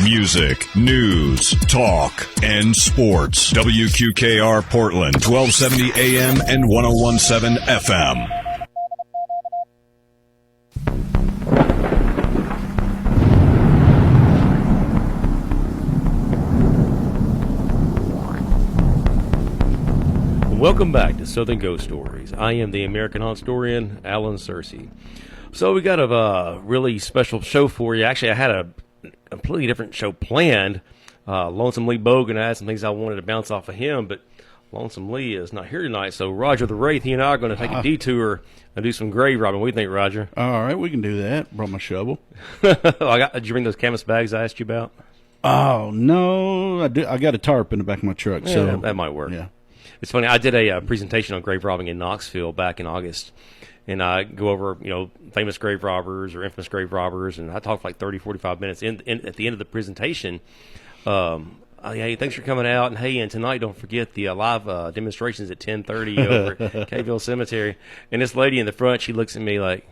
music, news, talk, and sports. WQKR Portland, 1270 AM and 1017 FM. Welcome back to Southern Ghost Stories. I am the American Haunted Historian, Alan Searcy. So we got a really special show for you. Actually, I had a completely different show planned. Lonesome Lee Bogan, I had some things I wanted to bounce off of him, but Lonesome Lee is not here tonight. So Roger the Wraith, he and I are going to take a detour and do some grave robbing. What do you think, Roger? All right, we can do that. Brought my shovel. Did you bring those canvas bags I asked you about? Oh, no. I got a tarp in the back of my truck. Yeah, so that might work. Yeah. It's funny. I did a presentation on grave robbing in Knoxville back in August, and I go over, famous grave robbers or infamous grave robbers, and I talked for like 30, 45 minutes. At the end of the presentation, hey, thanks for coming out, and hey, and tonight don't forget the live demonstrations at 10:30 over at Caveville Cemetery. And this lady in the front, she looks at me like,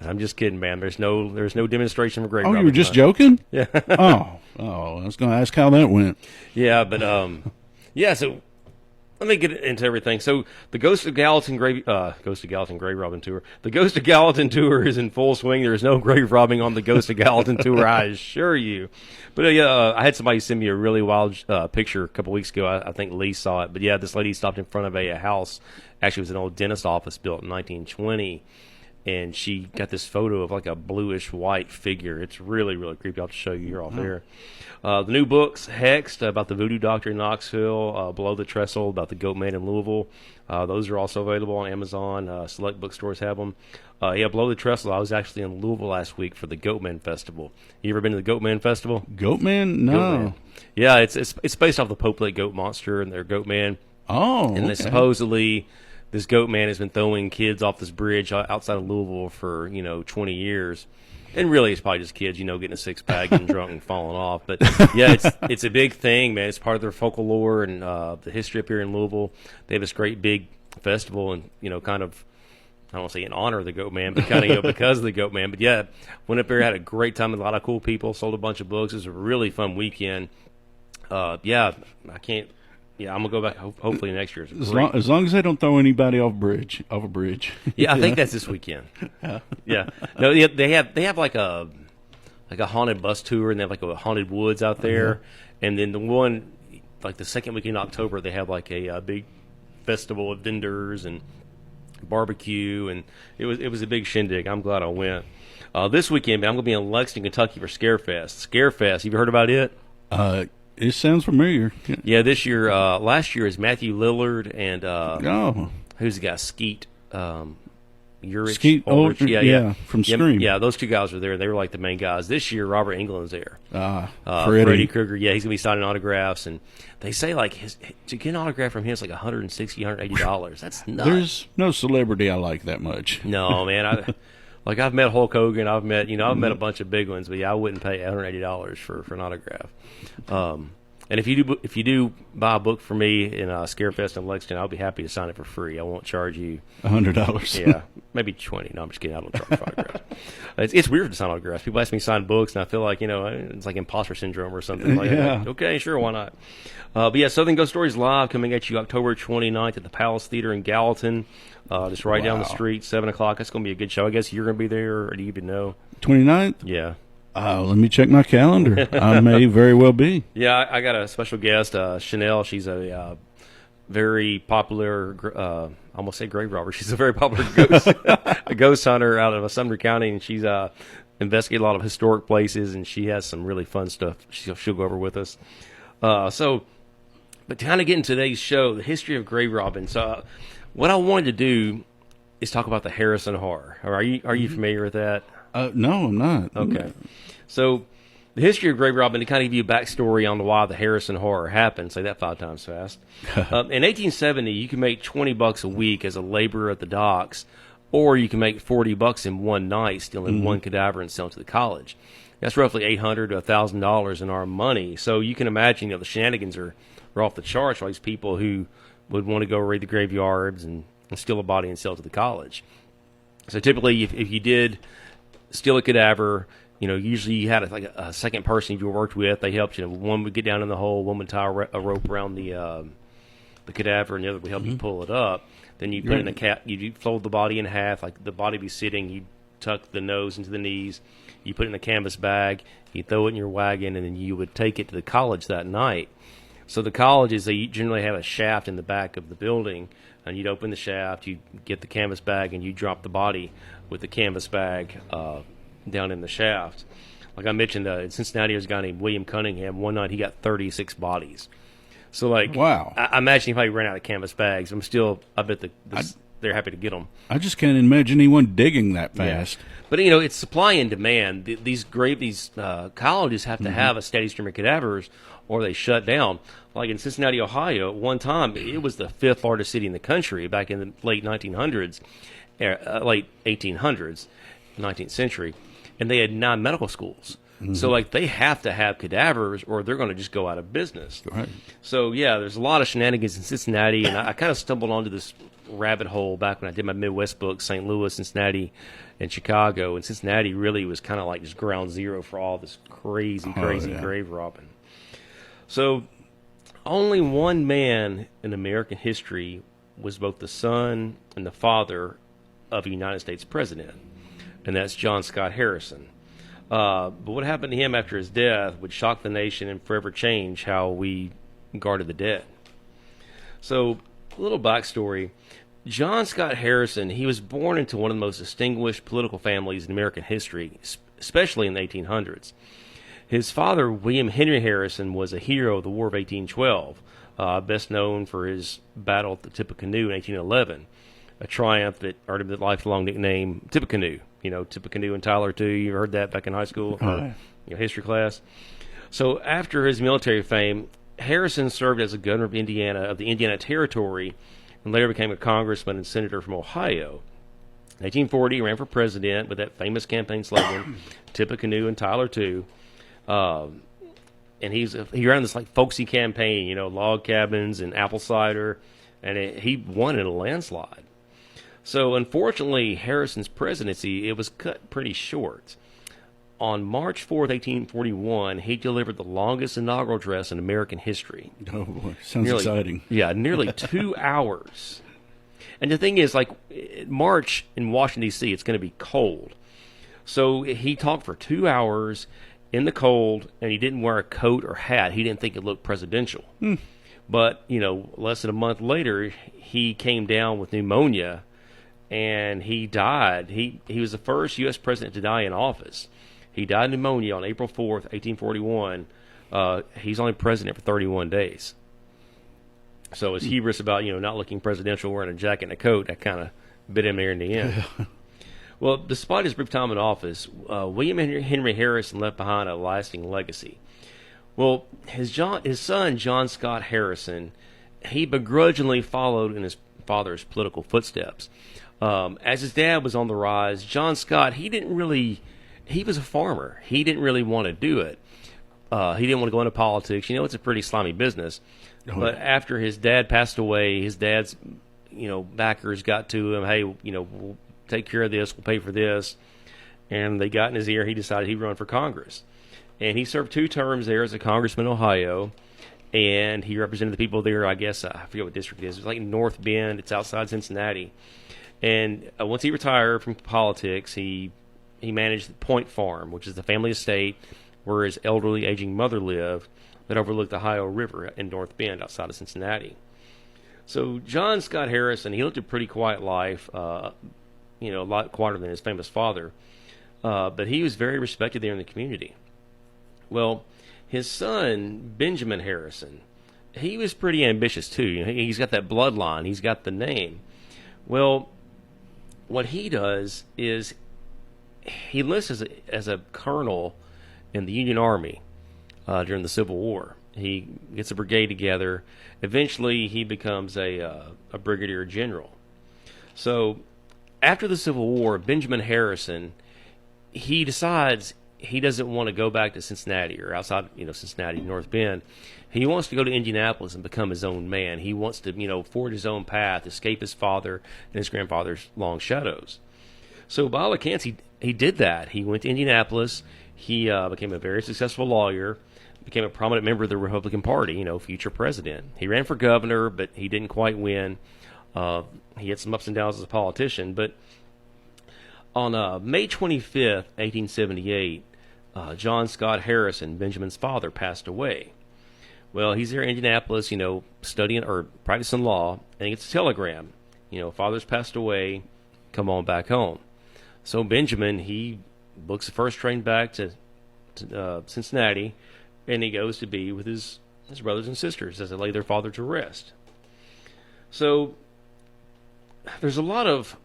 I'm just kidding, man. There's no demonstration for grave robbing. Oh, you were just joking? Yeah. Oh, I was going to ask how that went. Yeah, but yeah. So let me get into everything. So the Ghost of Gallatin grave robbing tour. The Ghost of Gallatin tour is in full swing. There is no grave robbing on the Ghost of Gallatin tour, I assure you. But I had somebody send me a really wild picture a couple weeks ago. I think Lee saw it. But yeah, this lady stopped in front of a house. Actually, it was an old dentist office built in 1920. And she got this photo of like a bluish white figure. It's really, really creepy. I'll have to show you here off there. The new books, Hexed, about the voodoo doctor in Knoxville, Below the Trestle, about the goat man in Louisville. Those are also available on Amazon. Select bookstores have them. Below the Trestle, I was actually in Louisville last week for the Goatman Festival. You ever been to the Goatman Festival? Goatman? No. Goatman. Yeah, it's based off the Pope Lake Goat Monster and their Goatman. Oh, and supposedly this goat man has been throwing kids off this bridge outside of Louisville for 20 years, and really it's probably just kids, getting a six pack, getting drunk, and falling off. But yeah, it's a big thing, man. It's part of their folklore and the history up here in Louisville. They have this great big festival, and kind of, I don't want to say in honor of the goat man, but kind of because of the goat man. But yeah, went up there, had a great time with a lot of cool people, sold a bunch of books. It was a really fun weekend. Yeah, I'm gonna go back. Hopefully next year. As long as they don't throw anybody off a bridge. Yeah, I think that's this weekend. Yeah. No, they have like a haunted bus tour, and they have like a haunted woods out there, and then the one like the second week in October they have like a big festival of vendors and barbecue, and it was a big shindig. I'm glad I went. This weekend, man, I'm gonna be in Lexington, Kentucky for Scarefest. Scarefest, have you heard about it? It sounds familiar. Yeah, this year, last year is Matthew Lillard and who's the guy? Skeet Ulrich. Skeet Ulrich, yeah, from Scream. Yeah, those two guys were there. They were like the main guys. This year, Robert Englund's there. Freddie Krueger. Yeah, he's gonna be signing autographs, and they say like to get an autograph from him is like $160, $180. That's nuts. There's no celebrity I like that much. No, man. I've met Hulk Hogan. I've met a bunch of big ones, but yeah, I wouldn't pay $180 for an autograph. And if you do buy a book for me in Scarefest in Lexington, I'll be happy to sign it for free. I won't charge you $100. Yeah, maybe $20. No, I'm just kidding. I don't charge for autographs. It's weird to sign autographs. People ask me to sign books, and I feel like it's like imposter syndrome or something. Like that. Okay, sure, why not? But yeah, Southern Ghost Stories Live coming at you October 29th at the Palace Theater in Gallatin. Just right down the street, 7 o'clock. That's going to be a good show. I guess you're going to be there, or do you even know? 29th? Yeah. Let me check my calendar. I may very well be. Yeah, I got a special guest, Chanel. She's a very popular, I almost say grave robber. She's a very popular ghost hunter out of Sumner County, and she's investigated a lot of historic places, and she has some really fun stuff she'll go over with us. But to kind of get into today's show, the history of grave robbing. So what I wanted to do is talk about the Harrison Horror. Are you familiar with that? No, I'm not. Okay. So the history of grave robbing, to kind of give you a backstory on why the Harrison Horror happened. Say that 5 times fast. In 1870, you can make $20 a week as a laborer at the docks, or you can make $40 in one night, stealing one cadaver and selling to the college. That's roughly $800 to $1,000 in our money. So you can imagine, the shenanigans are off the charts for all these people who would want to go raid the graveyards and steal a body and sell it to the college. So typically, if you did steal a cadaver, usually you had a second person you worked with. They helped you. One would get down in the hole, one would tie a rope around the cadaver, and the other would help you pull it up. Then you put it in you fold the body in half, like the body be sitting. You tuck the nose into the knees. You put it in a canvas bag. You throw it in your wagon, and then you would take it to the college that night. So the colleges, they generally have a shaft in the back of the building, and you'd open the shaft, you get the canvas bag, and you drop the body with the canvas bag down in the shaft. Like I mentioned, in Cincinnati, there's a guy named William Cunningham. One night, he got 36 bodies. So, wow. I imagine he probably ran out of canvas bags. I bet they're happy to get them. I just can't imagine anyone digging that fast. Yeah. But, it's supply and demand. These colleges have to have a steady stream of cadavers, or they shut down. Like in Cincinnati, Ohio, at one time, it was the fifth largest city in the country back in the late 1900s, late 1800s, 19th century, and they had 9 medical schools. So, they have to have cadavers, or they're going to just go out of business. Right. So, yeah, there's a lot of shenanigans in Cincinnati, and I kind of stumbled onto this rabbit hole back when I did my Midwest book, St. Louis, Cincinnati, and Chicago. And Cincinnati really was kind of like just ground zero for all this crazy grave robbing. So, only one man in American history was both the son and the father of a United States president, and that's John Scott Harrison. But what happened to him after his death would shock the nation and forever change how we guarded the dead. So, a little backstory. John Scott Harrison, he was born into one of the most distinguished political families in American history, especially in the 1800s. His father, William Henry Harrison, was a hero of the War of 1812, best known for his battle at the Tippecanoe in 1811, a triumph that earned him the lifelong nickname Tippecanoe. Tippecanoe and Tyler, too. You heard that back in high school, history class. So after his military fame, Harrison served as a governor of the Indiana Territory, and later became a congressman and senator from Ohio. In 1840, he ran for president with that famous campaign slogan, Tippecanoe and Tyler, too. And he ran this folksy campaign, log cabins and apple cider, and he won in a landslide. So, unfortunately, Harrison's presidency, it was cut pretty short. On March 4th, 1841, he delivered the longest inaugural address in American history. Oh, boy. Sounds exciting. Yeah, nearly 2 hours. And the thing is, March in Washington, D.C., it's going to be cold. So, he talked for 2 hours in the cold, and he didn't wear a coat or hat. He didn't think it looked presidential. But, less than a month later, he came down with pneumonia, and he died. He was the first U.S. president to die in office. He died of pneumonia on April 4th, 1841. He's only president for 31 days. So his hubris about, not looking presidential, wearing a jacket and a coat, that kind of bit him there in the end. Well, despite his brief time in office, William Henry Harrison left behind a lasting legacy. Well, his son, John Scott Harrison, he begrudgingly followed in his father's political footsteps. As his dad was on the rise, John Scott, he was a farmer. He didn't really want to do it. He didn't want to go into politics. It's a pretty slimy business. But after his dad passed away, his dad's, backers got to him, hey, we'll take care of this, we'll pay for this. And they got in his ear, he decided he'd run for Congress. And he served 2 terms there as a congressman in Ohio. And he represented the people there, I guess, I forget what district it is. It's like North Bend. It's outside Cincinnati. And once he retired from politics, he managed the Point Farm, which is the family estate where his elderly, aging mother lived, that overlooked the Ohio River in North Bend outside of Cincinnati. So John Scott Harrison, he lived a pretty quiet life, a lot quieter than his famous father, but he was very respected there in the community. Well, his son, Benjamin Harrison, he was pretty ambitious too. He's got that bloodline. He's got the name. Well, what he does is he enlists as a colonel in the Union Army during the Civil War. He gets a brigade together. Eventually, he becomes a brigadier general. So, after the Civil War, Benjamin Harrison, he decides he doesn't want to go back to Cincinnati or outside, Cincinnati, North Bend. He wants to go to Indianapolis and become his own man. He wants to, forge his own path, escape his father and his grandfather's long shadows. So by all accounts, he did that. He went to Indianapolis. He became a very successful lawyer, became a prominent member of the Republican Party, future president. He ran for governor, but he didn't quite win. He had some ups and downs as a politician. But on May 25th, 1878, John Scott Harrison, Benjamin's father, passed away. Well, he's there in Indianapolis, studying or practicing law, and he gets a telegram. Father's passed away, come on back home. So Benjamin, he books the first train back to Cincinnati, and he goes to be with his brothers and sisters as they lay their father to rest. So there's a lot of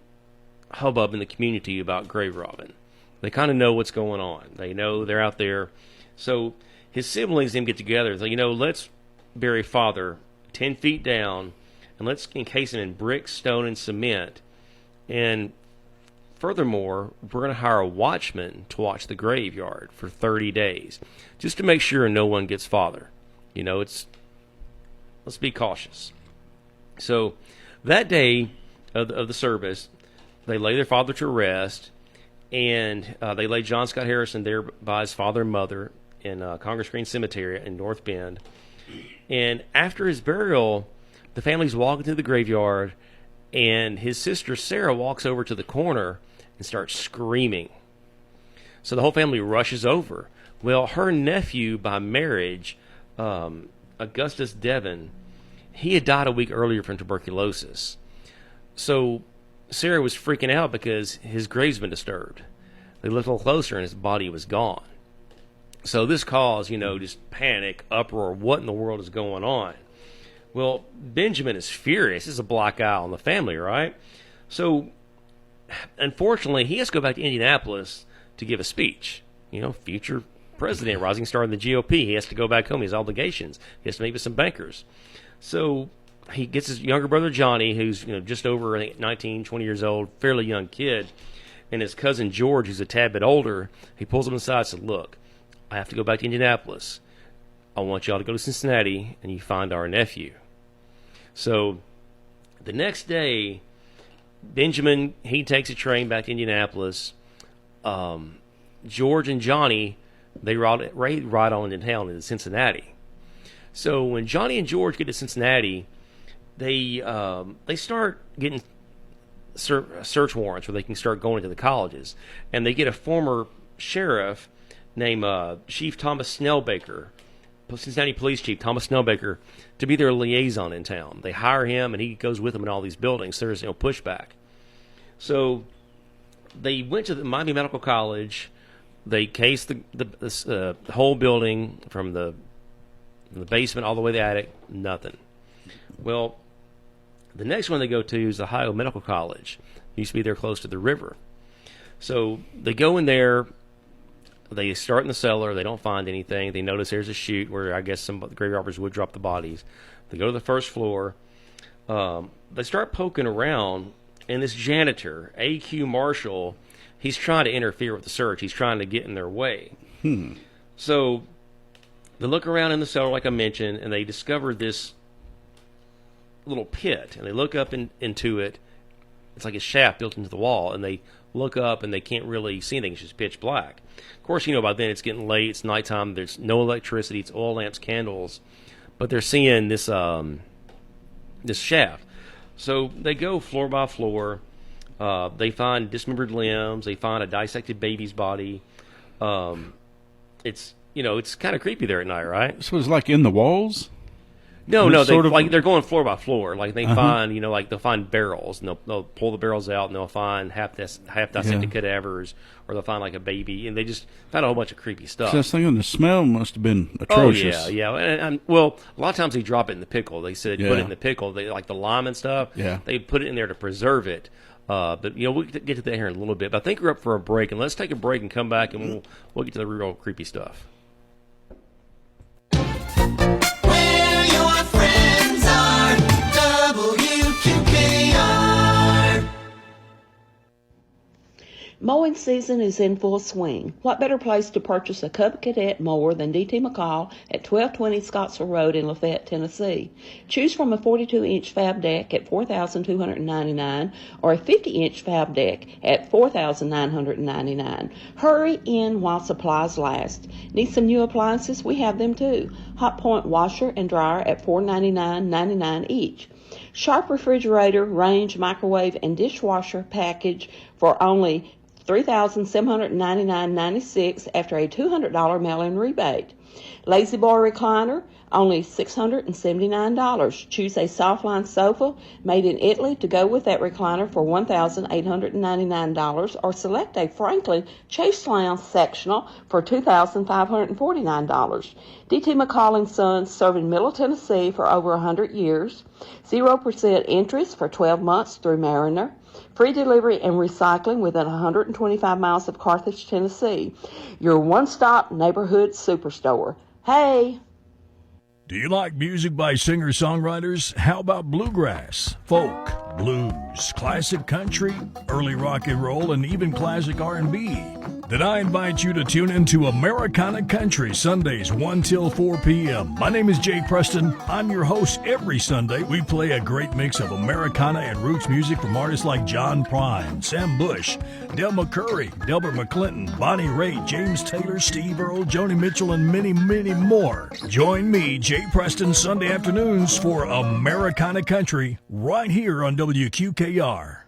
hubbub in the community about grave robbing. They kind of know what's going on. They know they're out there. So his siblings and him get together. They let's bury father 10 feet down, and let's encase him in brick, stone, and cement. And furthermore, we're going to hire a watchman to watch the graveyard for 30 days, just to make sure no one gets father. Let's be cautious. So that day of the service, they lay their father to rest, and they lay John Scott Harrison there by his father and mother in Congress Green Cemetery in North Bend. And after his burial, the family's walking through the graveyard, and his sister Sarah walks over to the corner and starts screaming. So the whole family rushes over. Well, her nephew by marriage, Augustus Devon, he had died a week earlier from tuberculosis. So Sarah was freaking out because his grave's been disturbed. They looked a little closer and his body was gone. So this caused, just panic, uproar. What in the world is going on? Well, Benjamin is furious. This is a black eye on the family, right? So, unfortunately, he has to go back to Indianapolis to give a speech. Future president, rising star in the GOP. He has to go back home. He has obligations. He has to meet with some bankers. So he gets his younger brother, Johnny, who's just over 19, 20 years old, fairly young kid, and his cousin, George, who's a tad bit older. He pulls him aside and says, look, I have to go back to Indianapolis. I want y'all to go to Cincinnati and you find our nephew. So the next day, Benjamin, he takes a train back to Indianapolis. George and Johnny, they ride on into town into Cincinnati. So when Johnny and George get to Cincinnati, they start getting search warrants where they can start going to the colleges. And they get a former sheriff named Chief Thomas Snellbaker, Cincinnati Police Chief Thomas Snellbaker, to be their liaison in town. They hire him, and he goes with them in all these buildings. So there's pushback. So they went to the Miami Medical College. They cased the whole building from the basement all the way to the attic. Nothing. Well, the next one they go to is Ohio Medical College. It used to be there close to the river. So they go in there. They start in the cellar. They don't find anything. They notice there's a chute where I guess some grave robbers would drop the bodies. They go to the first floor. They start poking around, and this janitor, A.Q. Marshall, he's trying to interfere with the search. He's trying to get in their way. So they look around in the cellar, like I mentioned, and they discover this little pit. And they look up into it. It's like a shaft built into the wall, and they look up, and they can't really see anything. It's just pitch black. Of course, by then it's getting late. It's nighttime. There's no electricity. It's oil lamps, candles. But they're seeing this this shaft. So they go floor by floor. They find dismembered limbs. They find a dissected baby's body. It's kind of creepy there at night, right? So it's like in the walls? No, they're going floor by floor. Like they find, they'll find barrels, and they'll pull the barrels out, and they'll find half dissected cadavers, or they'll find like a baby, and they just found a whole bunch of creepy stuff. So I was thinking the smell must have been atrocious. Oh yeah. And well, a lot of times they drop it in the pickle. They said put it in the pickle. They like the lime and stuff. Yeah. They put it in there to preserve it. But we'll get to that here in a little bit. But I think we're up for a break, and let's take a break and come back, and we'll get to the real creepy stuff. Mowing season is in full swing. What better place to purchase a Cub Cadet mower than D.T. McCall at 1220 Scottsville Road in Lafayette, Tennessee? Choose from a 42-inch fab deck at $4,299 or a 50-inch fab deck at $4,999. Hurry in while supplies last. Need some new appliances? We have them too. Hot Point washer and dryer at $499.99 each. Sharp refrigerator, range, microwave, and dishwasher package for only $3,799.96 after a $200 mail-in rebate. Lazy Boy recliner, only $679. Choose a softline sofa made in Italy to go with that recliner for $1,899, or select a Franklin Chase Lounge sectional for $2,549. D.T. McCall & Sons, serving Middle Tennessee for over 100 years. 0% interest for 12 months through Mariner. Free delivery and recycling within 125 miles of Carthage, Tennessee. Your one-stop neighborhood superstore. Hey! Do you like music by singer-songwriters? How about bluegrass, folk, blues, classic country, early rock and roll, and even classic R&B? Then I invite you to tune into Americana Country, Sundays 1 till 4 p.m. My name is Jay Preston. I'm your host every Sunday. We play a great mix of Americana and roots music from artists like John Prine, Sam Bush, Del McCurry, Delbert McClinton, Bonnie Raitt, James Taylor, Steve Earle, Joni Mitchell, and many, many more. Join me, Jay Preston, Sunday afternoons for Americana Country, right here on WQKR.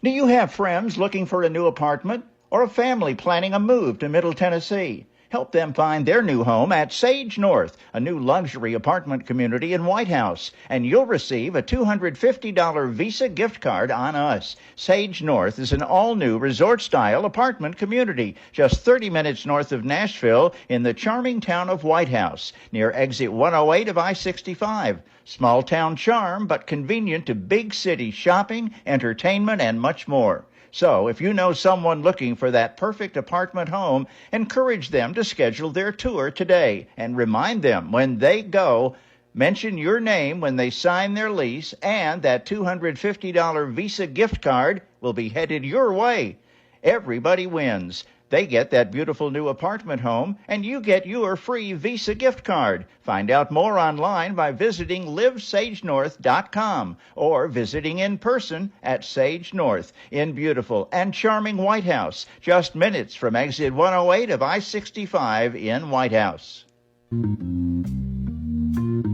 Do you have friends looking for a new apartment? Or a family planning a move to Middle Tennessee? Help them find their new home at Sage North, a new luxury apartment community in White House, and you'll receive a $250 Visa gift card on us. Sage North is an all-new resort-style apartment community just 30 minutes north of Nashville in the charming town of White House, near exit 108 of I-65. Small town charm, but convenient to big city shopping, entertainment, and much more. So, if you know someone looking for that perfect apartment home, encourage them to schedule their tour today and remind them when they go, mention your name when they sign their lease, and that $250 Visa gift card will be headed your way. Everybody wins. They get that beautiful new apartment home, and you get your free Visa gift card. Find out more online by visiting livesagenorth.com or visiting in person at Sage North in beautiful and charming White House, just minutes from exit 108 of I-65 in White House.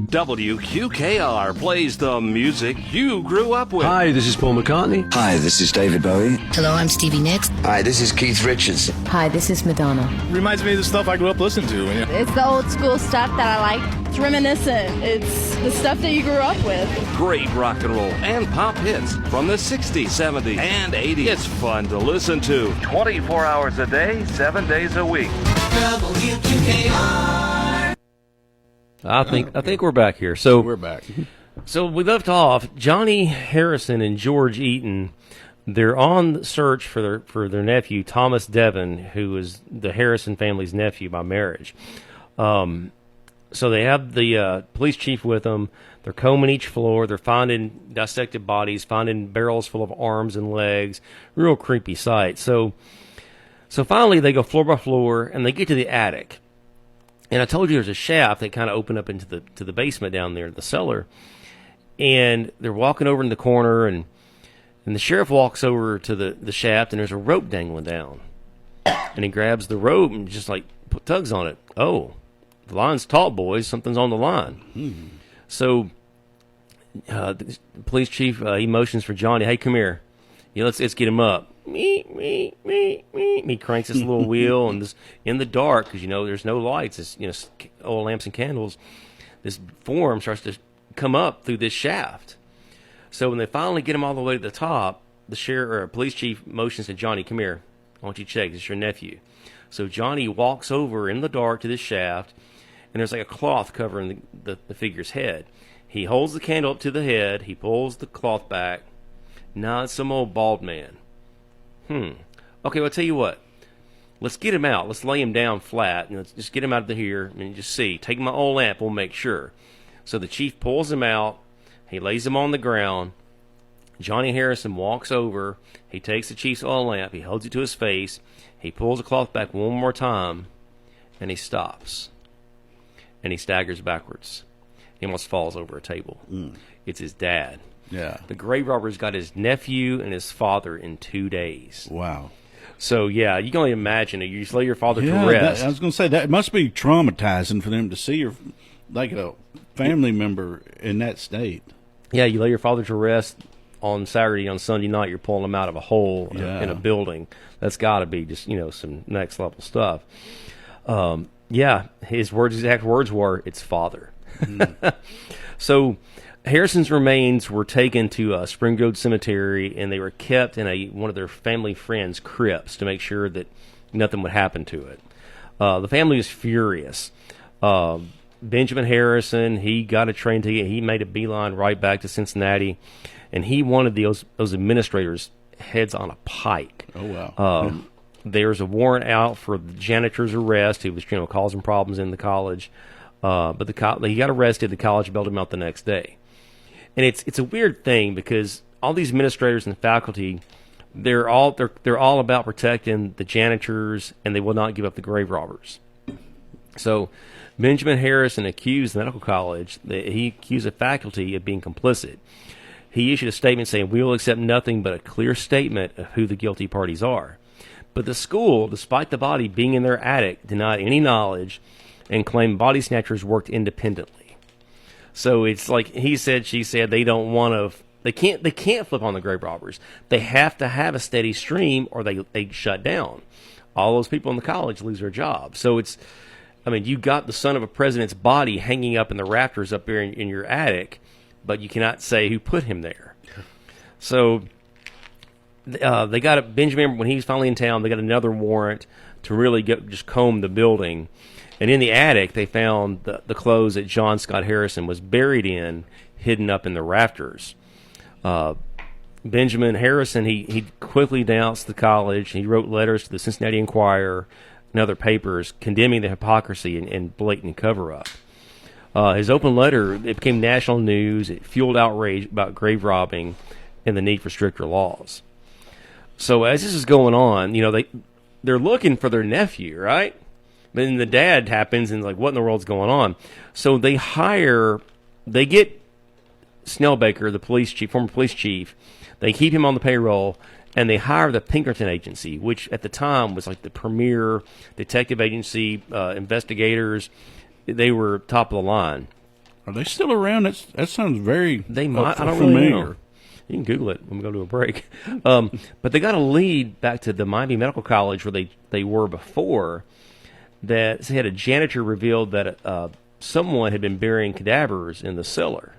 WQKR plays the music you grew up with. Hi, this is Paul McCartney. Hi, this is David Bowie. Hello, I'm Stevie Nicks. Hi, this is Keith Richards. Hi, this is Madonna. Reminds me of the stuff I grew up listening to. It's the old school stuff that I like. It's reminiscent. It's the stuff that you grew up with. Great rock and roll and pop hits from the 60s, 70s, and 80s. It's fun to listen to 24 hours a day, 7 days a week. WQKR. I think we're back here. So we're back. So we left off. Johnny Harrison and George Eaton. They're on the search for their nephew Thomas Devon, who is the Harrison family's nephew by marriage. So they have the police chief with them. They're combing each floor. They're finding dissected bodies, finding barrels full of arms and legs. Real creepy sight. So finally they go floor by floor and they get to the attic. And I told you there's a shaft that kind of opened up into the basement down there, the cellar. And they're walking over in the corner, and the sheriff walks over to the shaft, and there's a rope dangling down. And he grabs the rope and just tugs on it. Oh, the line's taut, boys. Something's on the line. So the police chief, he motions for Johnny. Hey, come here. Let's get him up. Me. He cranks this little wheel, and this in the dark, because there's no lights. It's oil lamps and candles. This form starts to come up through this shaft. So when they finally get him all the way to the top, the sheriff or police chief motions to Johnny, "Come here. I want you to check. It's your nephew." So Johnny walks over in the dark to this shaft, and there's like a cloth covering the figure's head. He holds the candle up to the head. He pulls the cloth back. Nah, it's some old bald man. Okay, well, I'll tell you what. Let's get him out. Let's lay him down flat, and let's just get him out of here and just see. Take my old lamp. We'll make sure. So the chief pulls him out. He lays him on the ground, Johnny Harrison walks over. He takes the chief's oil lamp. He holds it to his face. He pulls the cloth back one more time, and he stops. And he staggers backwards. He almost falls over a table. It's his dad. Yeah. The grave robbers got his nephew and his father in 2 days. Wow. So, yeah, you can only imagine it. You just lay your father to Yeah, rest. I was going to say, that must be traumatizing for them to see your, like a family member in that state. Yeah, you lay your father to rest on Saturday. On Sunday night, you're pulling him out of a hole in a building. That's got to be just, some next level stuff. Yeah, his exact words were, "It's father." So Harrison's remains were taken to Springfield Cemetery, and they were kept in one of their family friends' crypts to make sure that nothing would happen to it. The family was furious. Benjamin Harrison, he got a train ticket. He made a beeline right back to Cincinnati, and he wanted those administrators' heads on a pike. Oh, wow. There was a warrant out for the janitor's arrest, who was causing problems in the college. But he got arrested. The college bailed him out the next day. And it's a weird thing because all these administrators and faculty, they're all about protecting the janitors, and they will not give up the grave robbers. So Benjamin Harrison accused the medical college that he accused the faculty of being complicit. He issued a statement saying, "We will accept nothing but a clear statement of who the guilty parties are." But the school, despite the body being in their attic, denied any knowledge and claimed body snatchers worked independently. So it's like he said, she said, they don't want to. They can't flip on the grave robbers. They have to have a steady stream, or they shut down. All those people in the college lose their job. So you got the son of a president's body hanging up in the rafters up there in your attic, but you cannot say who put him there. So they got Benjamin, when he was finally in town, they got another warrant to really just comb the building. And in the attic, they found the clothes that John Scott Harrison was buried in, hidden up in the rafters. Benjamin Harrison, he quickly denounced the college. He wrote letters to the Cincinnati Enquirer and other papers condemning the hypocrisy and blatant cover-up. His open letter, it became national news. It fueled outrage about grave robbing and the need for stricter laws. So as this is going on, they're looking for their nephew, right? Then the dad happens and like, what in the world's going on? So they get Snellbaker, the police chief, former police chief. They keep him on the payroll, and they hire the Pinkerton Agency, which at the time was like the premier detective agency, investigators. They were top of the line. Are they still around? That sounds very I don't familiar. really know. You can Google it when we go to a break. But they got a lead back to the Miami Medical College where they were before. That they had a janitor revealed that someone had been burying cadavers in the cellar.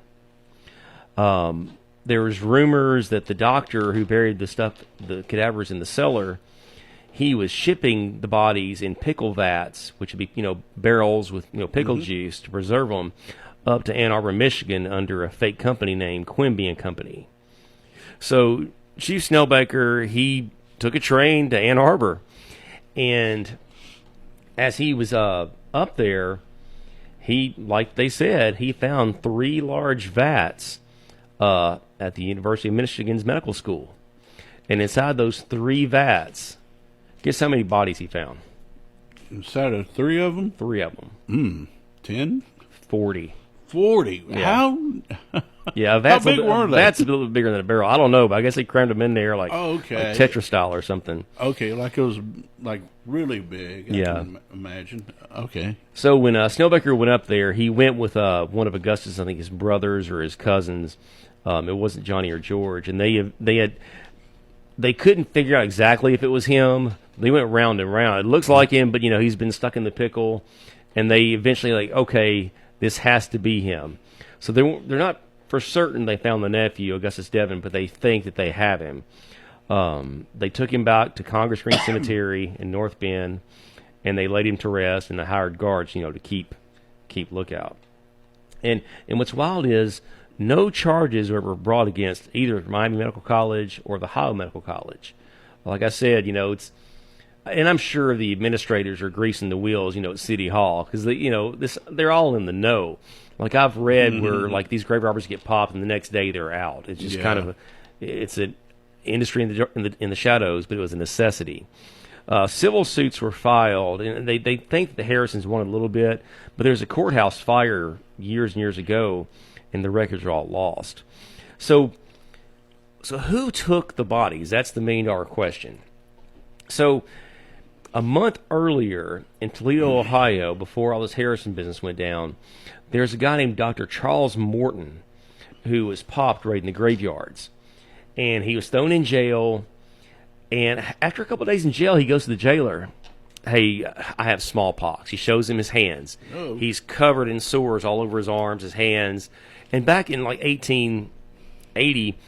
There was rumors that the doctor who buried the cadavers in the cellar, he was shipping the bodies in pickle vats, which would be barrels with pickle juice to preserve them, up to Ann Arbor, Michigan, under a fake company named Quimby and Company. So Chief Snellbaker, he took a train to Ann Arbor, and as he was up there, like they said, he found 3 large vats at the University of Michigan's medical school. And inside those 3 vats, guess how many bodies he found? Inside of 3 of them? 3 of them. 10? 40. 40? Yeah. How? Yeah, How big were they? That's a little bit bigger than a barrel. I don't know, but I guess they crammed them in there like Tetra style or something. Okay, like it was like really big. I can imagine. Okay. So when Snellbaker went up there, he went with one of Augustus, I think his brothers or his cousins. It wasn't Johnny or George, and they couldn't figure out exactly if it was him. They went round and round. It looks like him, but he's been stuck in the pickle, and they eventually okay, this has to be him. So they're not for certain they found the nephew, Augustus Devon, but they think that they have him. They took him back to Congress Green Cemetery in North Bend, and they laid him to rest, and they hired guards, to keep lookout. And what's wild is no charges were ever brought against either Miami Medical College or the Ohio Medical College. Like I said, and I'm sure the administrators are greasing the wheels, at City Hall, because they're all in the know. Like I've read where like these grave robbers get popped and the next day they're out. It's just kind of It's an industry in the shadows, but it was a necessity. Civil suits were filed, and they think that the Harrisons won a little bit, but there's a courthouse fire years and years ago, and the records are all lost. So who took the bodies? That's the $1 million question. So a month earlier in Toledo, Ohio, before all this Harrison business went down, there's a guy named Dr. Charles Morton who was popped right in the graveyards. And he was thrown in jail. And after a couple of days in jail, he goes to the jailer. Hey, I have smallpox. He shows him his hands. Oh. He's covered in sores all over his arms, his hands. And back in like 1880,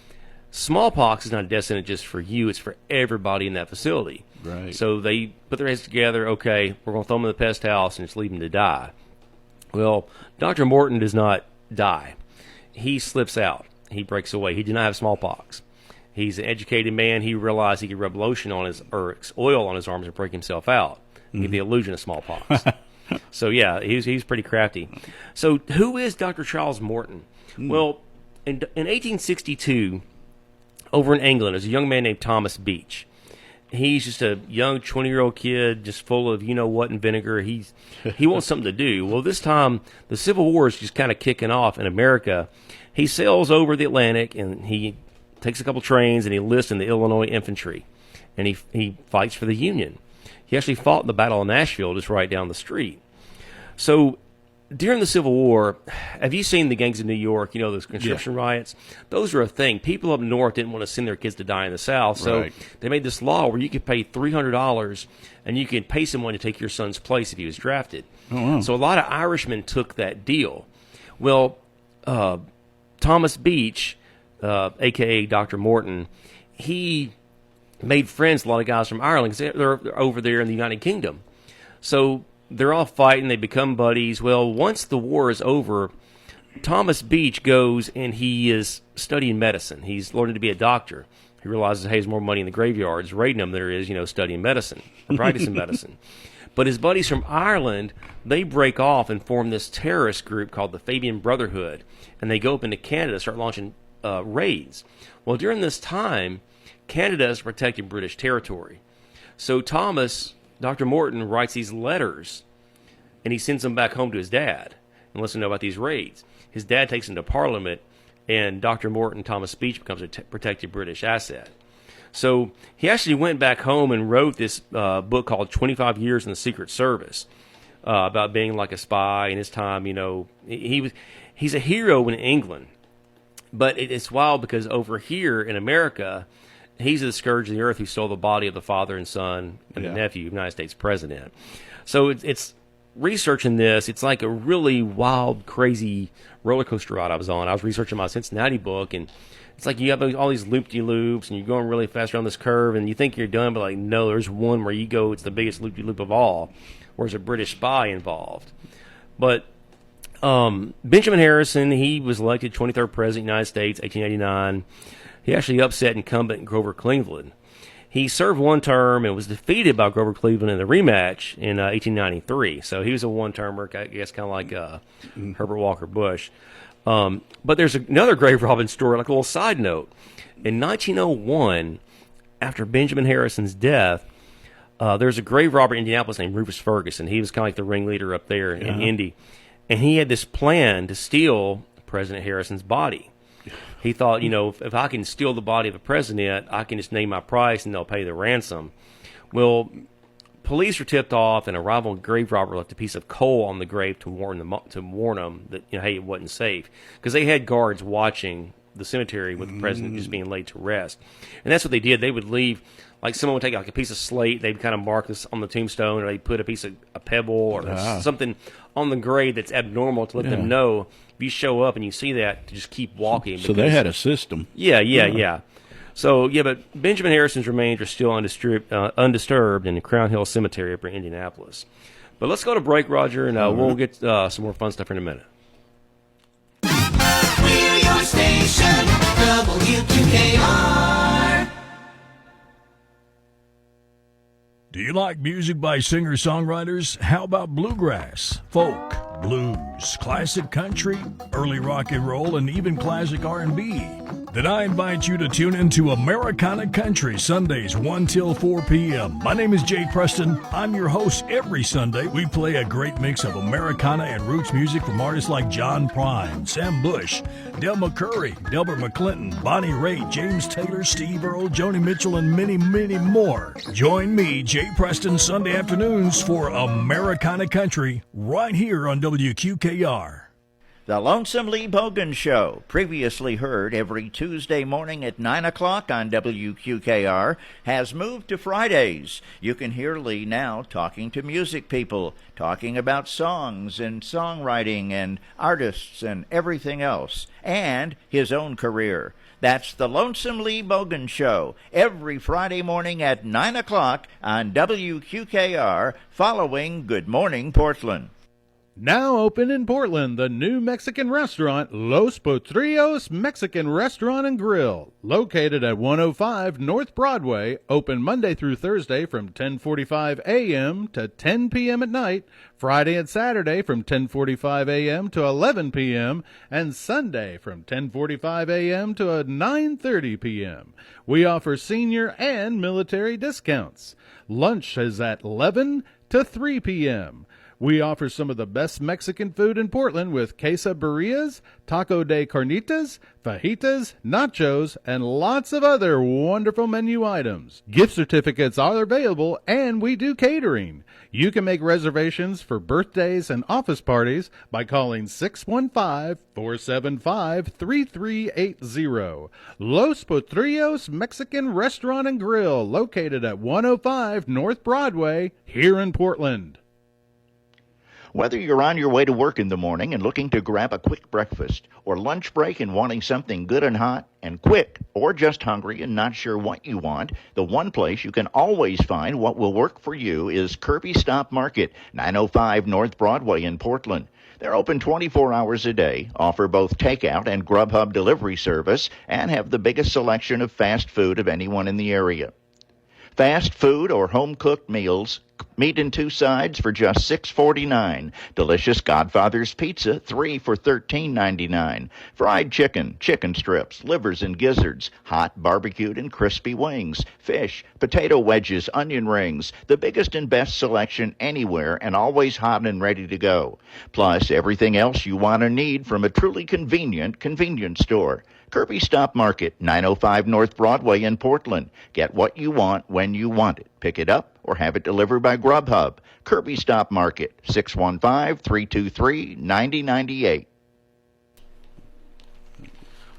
smallpox is not a death sentence just for you. It's for everybody in that facility. Right. So they put their heads together. Okay, we're going to throw him in the pest house and just leave him to die. Well, Dr. Morton does not die. He slips out. He breaks away. He did not have smallpox. He's an educated man. He realized he could rub lotion on his or oil on his arms and break himself out and give the illusion of smallpox. So yeah, he's pretty crafty. So who is Dr. Charles Morton? Well, in 1862, over in England, there's a young man named Thomas Beach. He's just a young 20-year-old kid, just full of you-know-what and vinegar. He wants something to do. Well, this time, the Civil War is just kind of kicking off in America. He sails over the Atlantic, and he takes a couple trains, and he enlists in the Illinois Infantry. And he fights for the Union. He actually fought in the Battle of Nashville just right down the street. So during the Civil War, have you seen the gangs of New York, those conscription riots? Those are a thing. People up north didn't want to send their kids to die in the South, so they made this law where you could pay $300 and you could pay someone to take your son's place if he was drafted. Oh, wow. So a lot of Irishmen took that deal. Well, Thomas Beach, a.k.a. Dr. Morton, he made friends with a lot of guys from Ireland because they're over there in the United Kingdom. So they're all fighting. They become buddies. Well, once the war is over, Thomas Beach goes and he is studying medicine. He's learning to be a doctor. He realizes, hey, there's more money in the graveyards raiding them than there is, studying medicine or practicing medicine. But his buddies from Ireland, they break off and form this terrorist group called the Fabian Brotherhood. And they go up into Canada, start launching raids. Well, during this time, Canada is protecting British territory. So Dr. Morton writes these letters, and he sends them back home to his dad and lets him know about these raids. His dad takes him to Parliament, and Dr. Morton, Thomas Beach, becomes a protected British asset. So he actually went back home and wrote this book called 25 Years in the Secret Service about being like a spy in his time. He's a hero in England, but it's wild because over here in America, he's the scourge of the earth who stole the body of the father and son and the nephew of the United States president. So it's researching this. It's like a really wild, crazy roller coaster ride I was on. I was researching my Cincinnati book, and it's like you have all these loop-de-loops, and you're going really fast around this curve, and you think you're done, but no, there's one where you go, it's the biggest loop-de-loop of all, where there's a British spy involved. But Benjamin Harrison, he was elected 23rd President of the United States, 1889. He actually upset incumbent Grover Cleveland. He served one term and was defeated by Grover Cleveland in the rematch in 1893. So he was a one-termer, I guess, kind of like Herbert Walker Bush. But there's another grave robbing story, like a little side note. In 1901, after Benjamin Harrison's death, there's a grave robber in Indianapolis named Rufus Ferguson. He was kind of like the ringleader up there in Indy. And he had this plan to steal President Harrison's body. He thought, if I can steal the body of the president, I can just name my price and they'll pay the ransom. Well, police were tipped off, and a rival grave robber left a piece of coal on the grave to warn them that hey, it wasn't safe, because they had guards watching the cemetery with the president just being laid to rest. And that's what they did. They would leave, like someone would take like a piece of slate, they'd kind of mark this on the tombstone, or they'd put a pebble or something on the grave that's abnormal to let them know. If you show up and you see that, to just keep walking. So they had a system. Yeah. So, but Benjamin Harrison's remains are still undisturbed in the Crown Hill Cemetery up in Indianapolis. But let's go to break, Roger, and we'll get some more fun stuff in a minute. We're your station, WQKR. Do you like music by singer-songwriters? How about bluegrass, folk, blues, classic country, early rock and roll, and even classic R&B? then I invite you to tune into Americana Country Sundays 1 till 4 p.m. My name is Jay Preston. I'm your host every Sunday. We play a great mix of Americana and roots music from artists like John Prine, Sam Bush, Del McCurry, Delbert McClinton, Bonnie Raitt, James Taylor, Steve Earle, Joni Mitchell, and many, many more. Join me, Jay Preston, Sunday afternoons for Americana Country right here on WQKR. The Lonesome Lee Bogan Show, previously heard every Tuesday morning at 9 o'clock on WQKR, has moved to Fridays. You can hear Lee now talking to music people, talking about songs and songwriting and artists and everything else, and his own career. That's the Lonesome Lee Bogan Show, every Friday morning at 9 o'clock on WQKR, following Good Morning Portland. Now open in Portland, the new Mexican restaurant, Los Potrillos Mexican Restaurant and Grill, located at 105 North Broadway, open Monday through Thursday from 10:45 a.m. to 10 p.m. at night, Friday and Saturday from 10:45 a.m. to 11 p.m., and Sunday from 10:45 a.m. to 9:30 p.m. We offer senior and military discounts. Lunch is at 11 to 3 p.m. We offer some of the best Mexican food in Portland with quesadillas, taco de carnitas, fajitas, nachos, and lots of other wonderful menu items. Gift certificates are available, and we do catering. You can make reservations for birthdays and office parties by calling 615-475-3380. Los Potrillos Mexican Restaurant and Grill, located at 105 North Broadway, here in Portland. Whether you're on your way to work in the morning and looking to grab a quick breakfast, or lunch break and wanting something good and hot and quick, or just hungry and not sure what you want, the one place you can always find what will work for you is Kirby Stop Market, 905 North Broadway in Portland. They're open 24 hours a day, offer both takeout and Grubhub delivery service, and have the biggest selection of fast food of anyone in the area. Fast food or home-cooked meals, meat in 2 sides for just $6.49. Delicious Godfather's Pizza, 3 for $13.99. Fried chicken, chicken strips, livers and gizzards, hot barbecued and crispy wings, fish, potato wedges, onion rings, the biggest and best selection anywhere and always hot and ready to go. Plus everything else you want or need from a truly convenient convenience store. Kirby Stop Market, 905 North Broadway in Portland. Get what you want when you want it. Pick it up or have it delivered by Grubhub. Kirby Stop Market, 615-323-9098.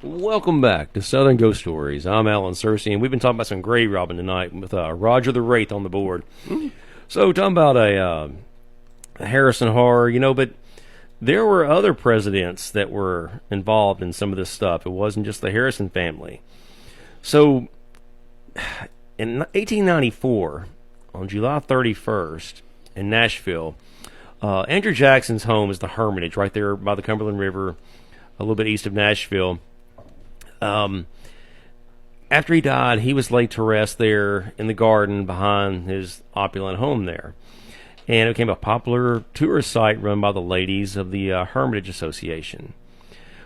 Welcome back to Southern Ghost Stories. I'm Alan Searcy, and we've been talking about some grave robbing tonight with Roger the Wraith on the board. So, talking about a Harrison horror, but there were other presidents that were involved in some of this stuff. It wasn't just the Harrison family. So, in 1894, on July 31st, in Nashville, Andrew Jackson's home is the Hermitage, right there by the Cumberland River, a little bit east of Nashville. After he died, he was laid to rest there in the garden behind his opulent home there. And it became a popular tourist site run by the ladies of the Hermitage Association.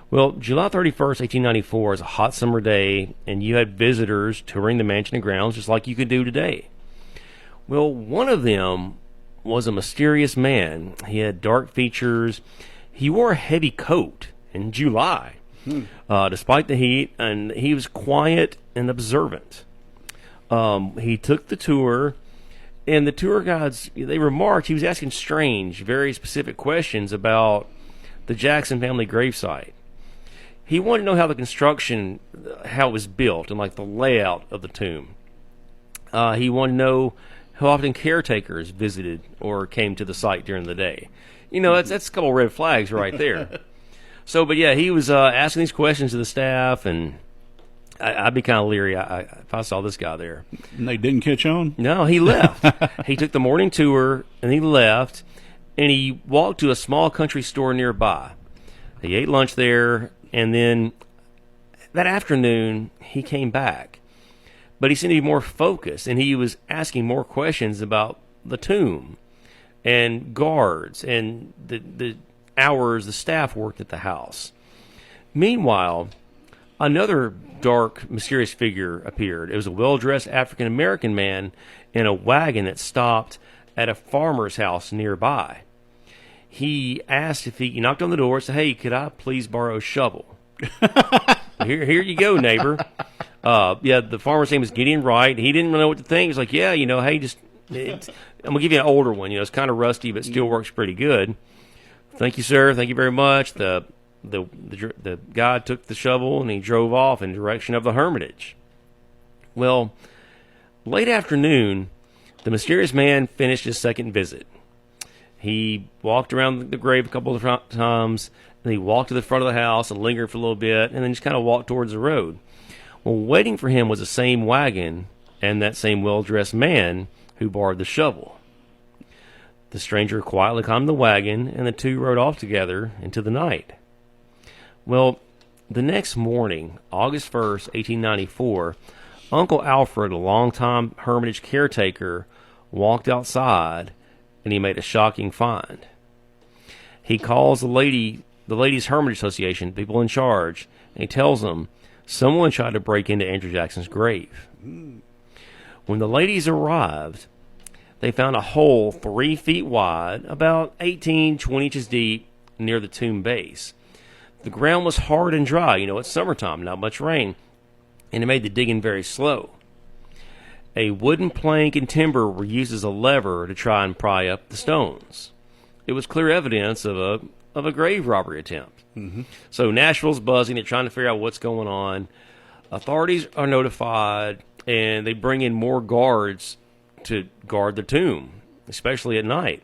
Well, July 31st, 1894 is a hot summer day, and you had visitors touring the mansion and grounds just like you could do today. Well, one of them was a mysterious man. He had dark features. He wore a heavy coat in July, despite the heat, and he was quiet and observant. He took the tour. And the tour guides, they remarked he was asking strange, very specific questions about the Jackson family gravesite. He wanted to know how the construction, how it was built, and like the layout of the tomb. He wanted to know how often caretakers visited or came to the site during the day. That's a couple red flags right there. So, but yeah, he was asking these questions to the staff, and I'd be kind of leery if I saw this guy there. And they didn't catch on? No, he left. He took the morning tour, and he left, and he walked to a small country store nearby. He ate lunch there, and then that afternoon, he came back. But he seemed to be more focused, and he was asking more questions about the tomb and guards and the hours the staff worked at the house. Meanwhile, another dark, mysterious figure appeared. It was a well-dressed African-American man in a wagon that stopped at a farmer's house nearby. He asked if he knocked on the door and said, "Hey, could I please borrow a shovel?" Here you go, neighbor. The farmer's name is Gideon Wright. He didn't know what to think. He's like, "Yeah, hey, I'm gonna give you an older one. It's kind of rusty, but still works pretty good." "Thank you, sir. Thank you very much." The guy took the shovel and he drove off in the direction of the Hermitage. Well, late afternoon, the mysterious man finished his second visit. He walked around the grave a couple of times, and he walked to the front of the house and lingered for a little bit, and then just kind of walked towards the road. Well, waiting for him was the same wagon and that same well-dressed man who borrowed the shovel. The stranger quietly climbed the wagon, and the two rode off together into the night. Well, the next morning, August 1st, 1894, Uncle Alfred, a longtime Hermitage caretaker, walked outside, and he made a shocking find. He calls the Ladies' Hermitage Association, people in charge, and he tells them someone tried to break into Andrew Jackson's grave. When the ladies arrived, they found a hole 3 feet wide, about 18-20 inches deep, near the tomb base. The ground was hard and dry. It's summertime, not much rain, and it made the digging very slow. A wooden plank and timber were used as a lever to try and pry up the stones. It was clear evidence of a grave robbery attempt. Mm-hmm. So Nashville's buzzing. They're trying to figure out what's going on. Authorities are notified, and they bring in more guards to guard the tomb, especially at night.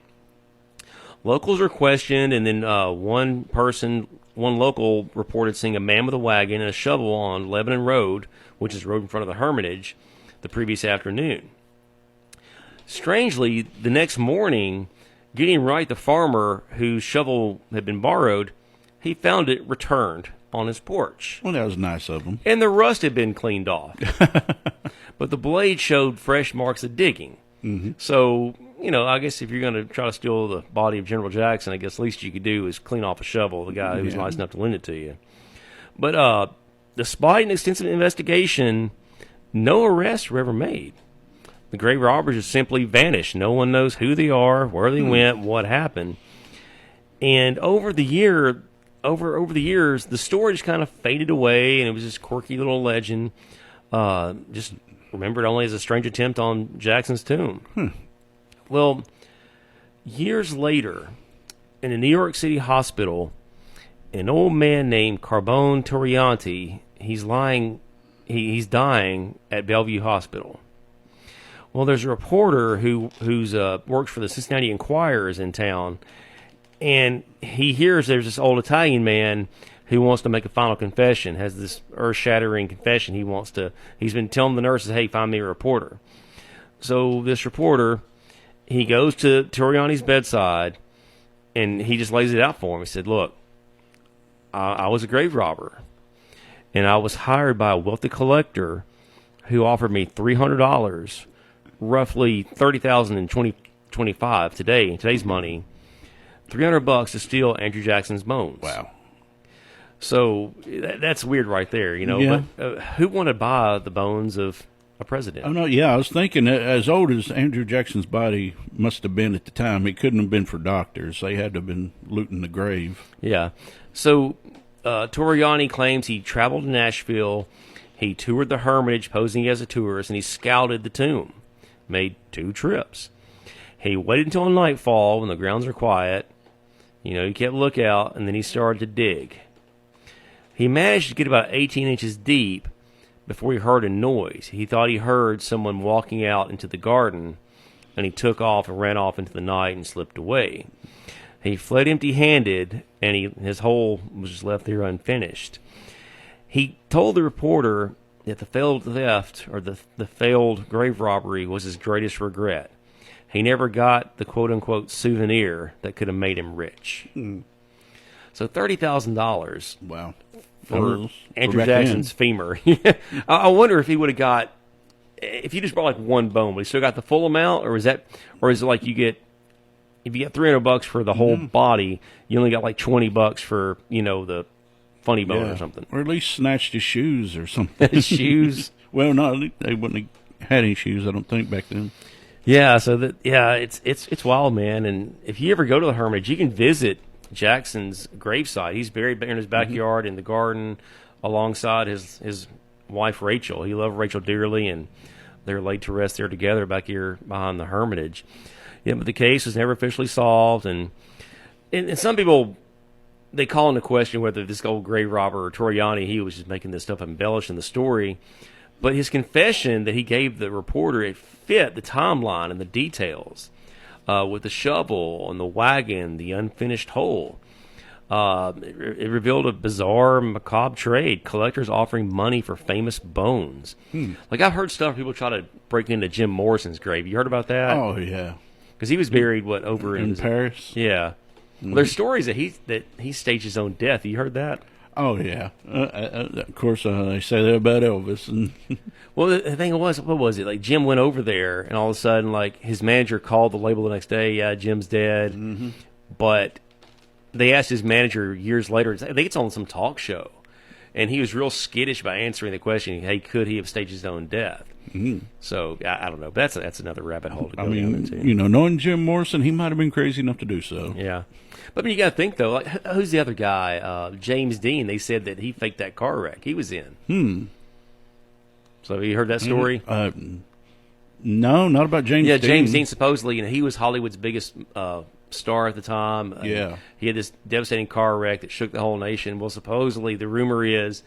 Locals are questioned, and then one local reported seeing a man with a wagon and a shovel on Lebanon Road, which is the road in front of the Hermitage, the previous afternoon. Strangely, the next morning, Gideon Wright, the farmer whose shovel had been borrowed, he found it returned on his porch. Well, that was nice of him. And the rust had been cleaned off. But the blade showed fresh marks of digging. Mm-hmm. So, I guess if you're going to try to steal the body of General Jackson, I guess the least you could do is clean off a shovel, the guy who was nice enough to lend it to you. But despite an extensive investigation, no arrests were ever made. The grave robbers just simply vanished. No one knows who they are, where they went, what happened. And over the years, the story just kind of faded away, and it was this quirky little legend, just remembered only as a strange attempt on Jackson's tomb. Well, years later, in a New York City hospital, an old man named Carbone Torianti, he's dying at Bellevue Hospital. Well, there's a reporter who's works for the Cincinnati Enquirer in town, and he hears there's this old Italian man who wants to make a final confession, has this earth-shattering confession he's been telling the nurses, "Hey, find me a reporter." So this reporter, he goes to Toriani's bedside, and he just lays it out for him. He said, "Look, I was a grave robber, and I was hired by a wealthy collector who offered me $300, roughly $30,000 in 2025 today's money, $300 to steal Andrew Jackson's bones." Wow. So that's weird right there, Yeah. But who wanted to buy the bones of a president? Oh, no, yeah, I was thinking, as old as Andrew Jackson's body must have been at the time, it couldn't have been for doctors. They had to have been looting the grave. Yeah. So Toriani claims he traveled to Nashville, he toured the Hermitage posing as a tourist, and he scouted the tomb, made 2 trips. He waited until nightfall when the grounds were quiet. He kept lookout, and then he started to dig. He managed to get about 18 inches deep before he heard a noise. He thought he heard someone walking out into the garden, and he took off and ran off into the night and slipped away. He fled empty-handed, and his hole was just left there unfinished. He told the reporter that the failed theft, or the failed grave robbery, was his greatest regret. He never got the quote-unquote souvenir that could have made him rich. So $30,000. Wow. For Andrew Jackson's femur. I wonder if he would have got, if you just brought like one bone, would he still got the full amount, or is it like if you get $300 for the whole body, you only got like $20 for the funny bone or something. Or at least snatched his shoes or something. His shoes? Well, no, they wouldn't have had any shoes, I don't think, back then. Yeah, so it's wild, man. And if you ever go to the Hermitage, you can visit Jackson's gravesite. He's buried in his backyard in the garden alongside his wife, Rachel. He loved Rachel dearly, and they're laid to rest there together back here behind the Hermitage. Yeah, but the case was never officially solved, and some people, they call into question whether this old grave robber or Toriani, he was just making this stuff, embellishing the story. But his confession that he gave the reporter, it fit the timeline and the details, with the shovel and the wagon, the unfinished hole. It revealed a bizarre, macabre trade, collectors offering money for famous bones. Like, I've heard stuff, people try to break into Jim Morrison's grave. You heard about that? Oh, yeah. Because he was buried, over in Paris? Yeah. Well, there's stories that he staged his own death. You heard that? Oh, yeah. Of course, they say that about Elvis. And well, the thing was, what was it? Like, Jim went over there, and all of a sudden, like, his manager called the label the next day, yeah, Jim's dead. Mm-hmm. But they asked his manager years later, I think it's on some talk show, and he was real skittish about answering the question, hey, could he have staged his own death? Mm-hmm. So, I don't know. But that's another rabbit hole to go down into. Knowing Jim Morrison, he might have been crazy enough to do so. Yeah. But you got to think, though, like, who's the other guy? James Dean. They said that he faked that car wreck. He was in. So you heard that story? No, not about James Dean. Yeah, James Dean, supposedly, he was Hollywood's biggest star at the time. Yeah. He had this devastating car wreck that shook the whole nation. Well, supposedly, the rumor is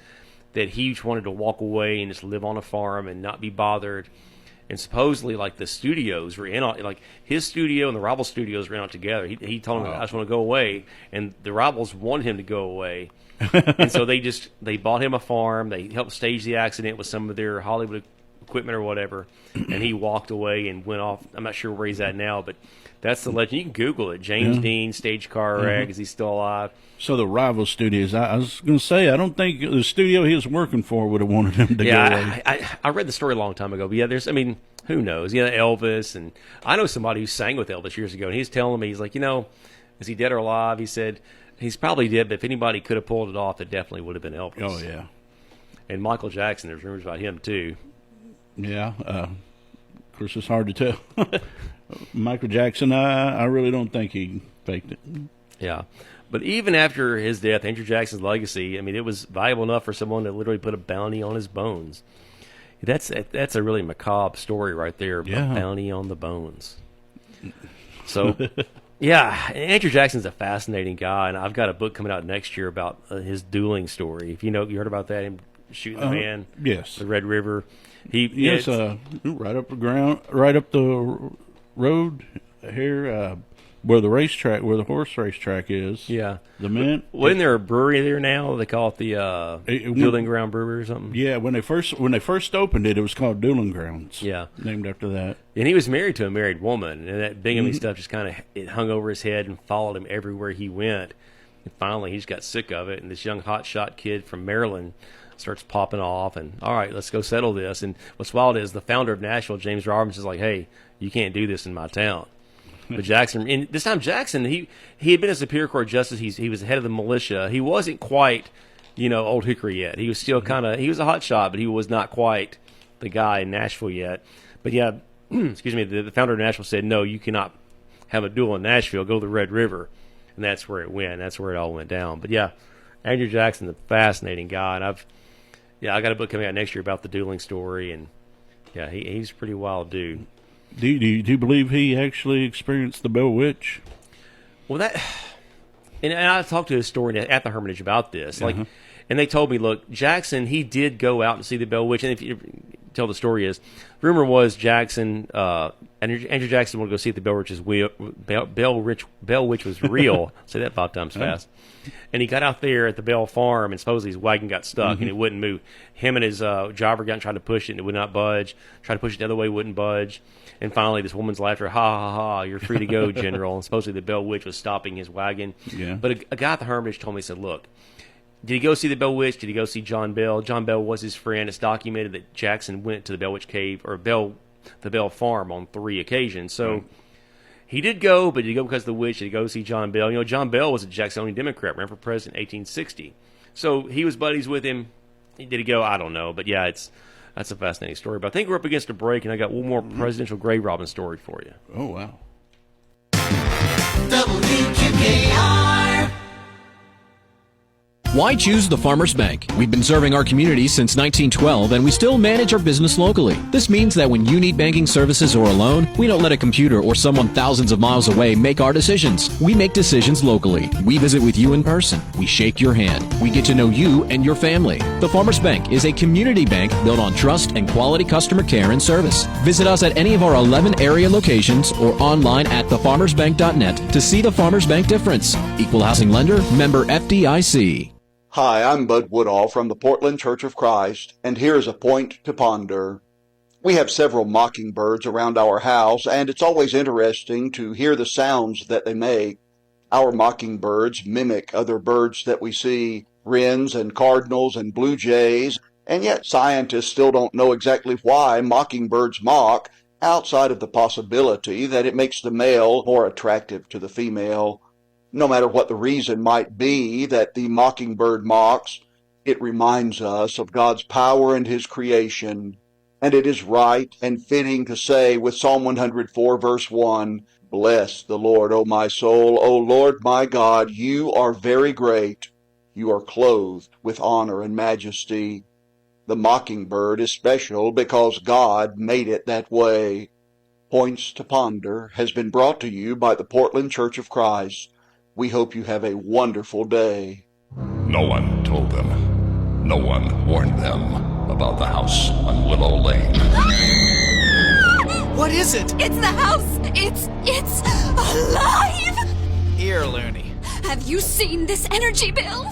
that he wanted to walk away and just live on a farm and not be bothered. And supposedly, like, the studios were in on, like, his studio and the rival studios ran out together. He told them, I just want to go away. And the rivals wanted him to go away. And so they bought him a farm. They helped stage the accident with some of their Hollywood equipment or whatever. And he walked away and went off. I'm not sure where he's at now, but that's the legend. You can Google it. James Dean, stage car wreck. Is he still alive? So the rival studios, I was going to say, I don't think the studio he was working for would have wanted him to go away. I read the story a long time ago. But yeah, who knows? Yeah, Elvis. And I know somebody who sang with Elvis years ago, and he's telling me, he's like, is he dead or alive? He said, he's probably dead, but if anybody could have pulled it off, it definitely would have been Elvis. Oh, yeah. And Michael Jackson, there's rumors about him, too. Yeah. Of course, it's hard to tell. Michael Jackson, I really don't think he faked it. Yeah. But even after his death, Andrew Jackson's legacy, it was valuable enough for someone to literally put a bounty on his bones. That's a really macabre story right there, a bounty on the bones. So, yeah, Andrew Jackson's a fascinating guy, and I've got a book coming out next year about his dueling story. If you heard about that, him shooting the man, yes, the Red River. Right up the road here, where the horse racetrack is. Yeah, the Mint. Wasn't there a brewery there now? They call it the Dueling Ground Brewery or something. Yeah, when they first opened it, it was called Dueling Grounds. Yeah, named after that. And he was married to a married woman, and that bigamy stuff just kind of it hung over his head and followed him everywhere he went. And finally, he just got sick of it, and this young hotshot kid from Maryland starts popping off, and all right, let's go settle this. And what's wild is the founder of Nashville, James Robbins, is like, hey, you can't do this in my town. But Jackson, and this time Jackson, he had been a Superior Court justice. He was the head of the militia. He wasn't quite, Old Hickory yet. He was still he was a hot shot, but he was not quite the guy in Nashville yet. But yeah, excuse me, the founder of Nashville said, no, you cannot have a duel in Nashville. Go to the Red River. And that's where it went. That's where it all went down. But yeah, Andrew Jackson's a fascinating guy, and I got a book coming out next year about the dueling story, and yeah, he's a pretty wild dude. Do you believe he actually experienced the Bell Witch? Well, and I talked to a historian at the Hermitage about this, and they told me, look, Jackson, he did go out to see the Bell Witch, and if you tell the story is, rumor was Jackson, Andrew Jackson wanted to go see if the Bell Witch was real. Say that 5 times fast. And he got out there at the Bell Farm, and supposedly his wagon got stuck, and it wouldn't move. Him and his jobber got trying to push it, and it would not budge. Tried to push it the other way, wouldn't budge. And finally, this woman's laughter, ha, ha, ha, you're free to go, General. And supposedly the Bell Witch was stopping his wagon. Yeah. But a guy at the Hermitage told me, he said, look, did he go see the Bell Witch? Did he go see John Bell? John Bell was his friend. It's documented that Jackson went to the Bell Witch Cave, or the Bell Farm on 3 occasions. So he did go, but did he go because of the witch? Did he go see John Bell? John Bell was a Jacksonian Democrat, ran for president in 1860. So he was buddies with him. Did he go? I don't know. But yeah, that's a fascinating story. But I think we're up against a break, and I got one more presidential grave robbing story for you. Oh, wow. WQKR. Why choose the Farmers Bank? We've been serving our community since 1912, and we still manage our business locally. This means that when you need banking services or a loan, we don't let a computer or someone thousands of miles away make our decisions. We make decisions locally. We visit with you in person. We shake your hand. We get to know you and your family. The Farmers Bank is a community bank built on trust and quality customer care and service. Visit us at any of our 11 area locations or online at thefarmersbank.net to see the Farmers Bank difference. Equal housing lender, member FDIC. Hi, I'm Bud Woodall from the Portland Church of Christ, and here's a point to ponder. We have several mockingbirds around our house, and it's always interesting to hear the sounds that they make. Our mockingbirds mimic other birds that we see, wrens and cardinals and blue jays, and yet scientists still don't know exactly why mockingbirds mock, outside of the possibility that it makes the male more attractive to the female. No matter what the reason might be that the mockingbird mocks, it reminds us of God's power and His creation. And it is right and fitting to say with Psalm 104, verse 1, "Bless the Lord, O my soul. O Lord my God, you are very great. You are clothed with honor and majesty." The mockingbird is special because God made it that way. Points to Ponder has been brought to you by the Portland Church of Christ. We hope you have a wonderful day. No one told them. No one warned them about the house on Willow Lane. What is it? It's the house. It's alive. Here, Looney. Have you seen this energy bill?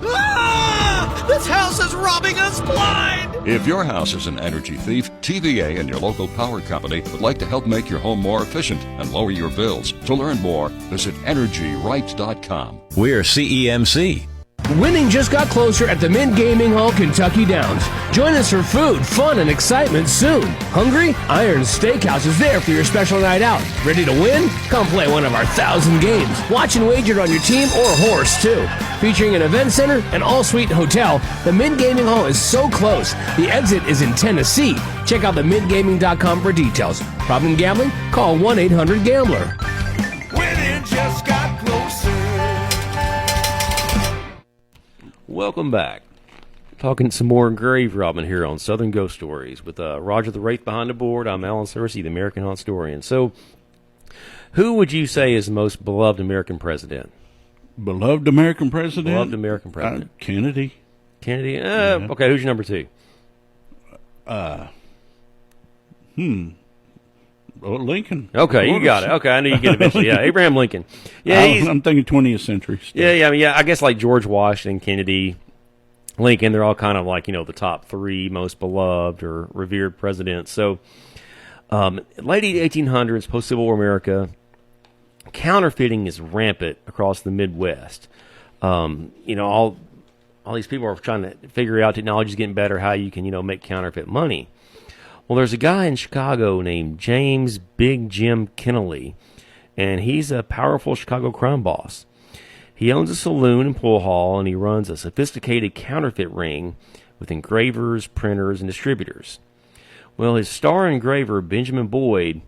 Ah! This house is robbing us blind! If your house is an energy thief, TVA and your local power company would like to help make your home more efficient and lower your bills. To learn more, visit EnergyRight.com. We're CEMC. Winning just got closer at the Mint Gaming Hall Kentucky Downs. Join us for food, fun, and excitement soon. Hungry? Iron Steakhouse is there for your special night out. Ready to win? Come play one of our 1,000 games. Watch and wager on your team or horse, too. Featuring an event center and all-suite hotel, the Mint Gaming Hall is so close. The exit is in Tennessee. Check out themintgaming.com for details. Problem gambling? Call 1-800-GAMBLER. Winning just got closer. Welcome back. Talking some more grave robbing here on Southern Ghost Stories with Roger the Wraith behind the board. I'm Alan Searcy, the American Historian. So, who would you say is the most beloved American president? Beloved American president? Beloved American president. Kennedy. Kennedy? Yeah. Okay, who's your number two? Lincoln. Okay, you got it. Okay, I knew you'd get it eventually. Yeah, Abraham Lincoln. Yeah, I'm thinking 20th century stuff. Yeah. I guess like George Washington, Kennedy, Lincoln, they're all kind of like, the top three most beloved or revered presidents. So, late 1800s, post-Civil War America, counterfeiting is rampant across the Midwest. All these people are trying to figure out technology's getting better, how you can, make counterfeit money. Well, there's a guy in Chicago named James Big Jim Kennelly, and he's a powerful Chicago crime boss. He owns a saloon and pool hall, and he runs a sophisticated counterfeit ring with engravers, printers, and distributors. Well, his star engraver, Benjamin Boyd,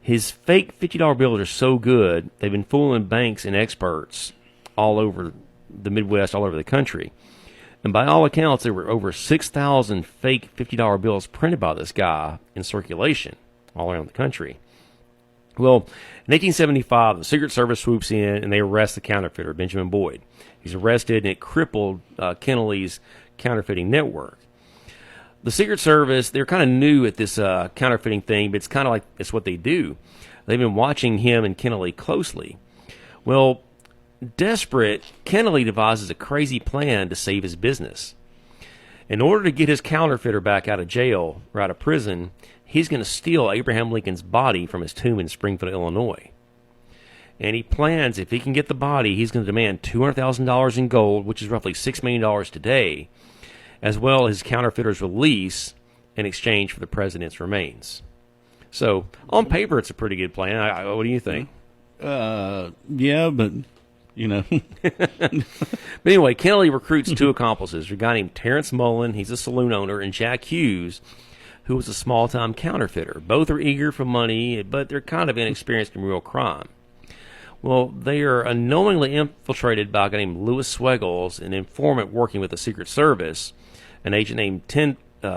his fake $50 bills are so good, they've been fooling banks and experts all over the Midwest, all over the country. And by all accounts, there were over 6,000 fake $50 bills printed by this guy in circulation all around the country. Well, in 1875, the Secret Service swoops in and they arrest the counterfeiter, Benjamin Boyd. He's arrested, and it crippled Kennelly's counterfeiting network. The Secret Service, they're kind of new at this counterfeiting thing, but it's kind of like it's what they do. They've been watching him and Kennelly closely. Well, desperate, Kennelly devises a crazy plan to save his business. In order to get his counterfeiter back out of jail or out of prison, he's going to steal Abraham Lincoln's body from his tomb in Springfield, Illinois. And he plans, if he can get the body, he's going to demand $200,000 in gold, which is roughly $6 million today, as well as his counterfeiter's release in exchange for the president's remains. So, on paper, it's a pretty good plan. What do you think? Yeah, but you know. But anyway, Kennedy recruits two accomplices, a guy named Terrence Mullen, he's a saloon owner, and Jack Hughes, who was a small-time counterfeiter. Both are eager for money, but they're kind of inexperienced in real crime. Well, they are unknowingly infiltrated by a guy named Louis Swegels, an informant working with the Secret Service. An agent named